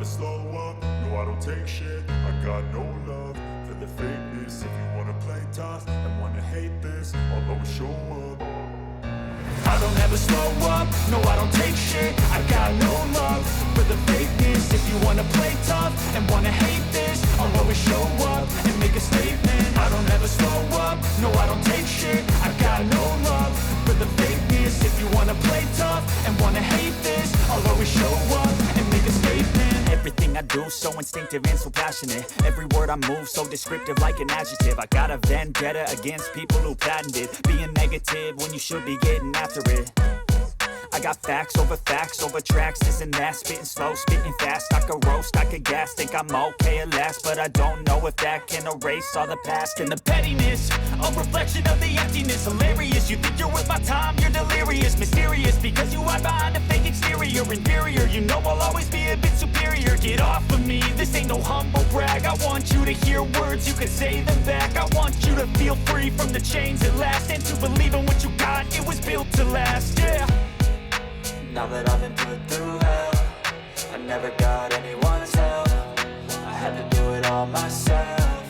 slow up, no I don't take shit. I got no love for the fakeness. If you wanna play tough and wanna hate this, I'll always show up. I don't ever slow up, no I don't take shit. I got no love for the fakeness. If you wanna play tough and wanna hate this, I'll always show up and make a statement. I don't ever slow up, no I don't take shit. I got no love for the fakeness. If you wanna play tough and wanna hate this, I'll always show up and make a statement. Everything I do so instinctive and so passionate. Every word I move so descriptive like an adjective. I got a vendetta against people who patented being negative when you should be getting after it. I got facts over tracks, this and that. Spitting slow, spitting fast. I could roast, I could gas. Think I'm okay at last, but I don't know if that can erase all the past. And the pettiness, a reflection of the emptiness. Hilarious, you think you're worth my time, you're delirious. Mysterious, because you hide behind a fake exterior. Inferior, you know I'll always be a bit superior. Get off of me, this ain't no humble brag. I want you to hear words, you can say them back. I want you to feel free from the chains at last, and to believe in what you got, it was built to last, yeah. Now that I've been put through hell, I never got anyone's help. I had to do it all myself.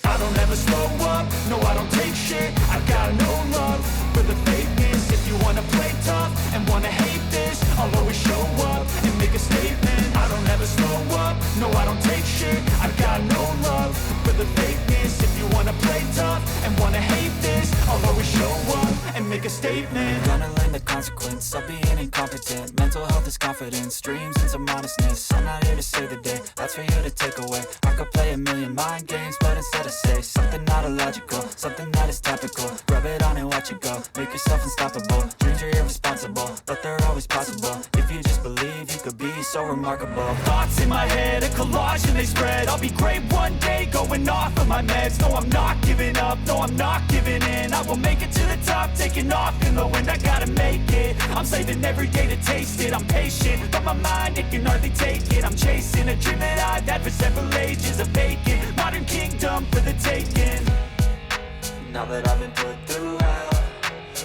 I don't ever slow up, no I don't take shit. I got no love for the fakeness. If you wanna play tough and wanna hate this, I'll always show up and make a statement. I don't ever slow up, no I don't take shit. I got no love for the fakeness. If you wanna play tough and wanna hate this, I'll always show up and make a statement. Gonna learn the consequence of being incompetent. Mental health is confidence, dreams and some modestness. I'm not here to save the day, that's for you to take away. I could play a million mind games, but instead I say something not illogical, something that is topical. Rub it on and watch it go, make yourself unstoppable. Dreams are irresponsible, but they're always possible. If you just believe, you could be so remarkable. Thoughts in my head, a collage and they spread. I'll be great one day, going off of my meds. No, I'm not giving up, no, I'm not giving in. I will make it to the top, taking off in the wind. I gotta make it, I'm saving every day to taste it. I'm patient, but my mind, it can hardly take it. I'm chasing a dream that I've had for several ages. A vacant, modern kingdom for the taking. Now that I've been put through hell,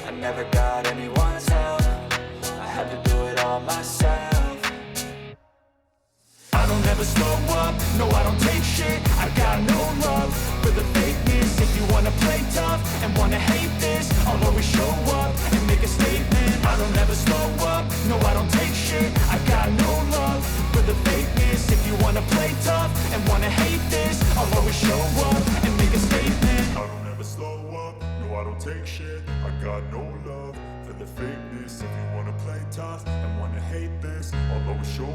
I never got anyone's help. I had to do it all myself. I don't ever slow up, no I don't take shit. I got no love for the fakeness. If you wanna play tough and wanna hate this, I'll always show up and make a statement. I don't ever slow up, no I don't take shit. I got no love for the fakeness. If you wanna play tough and wanna hate this, I'll always show up and make a statement. I don't ever slow up, no I don't take shit. I got no love for the fakeness. If you wanna play tough and wanna hate this, I'll always show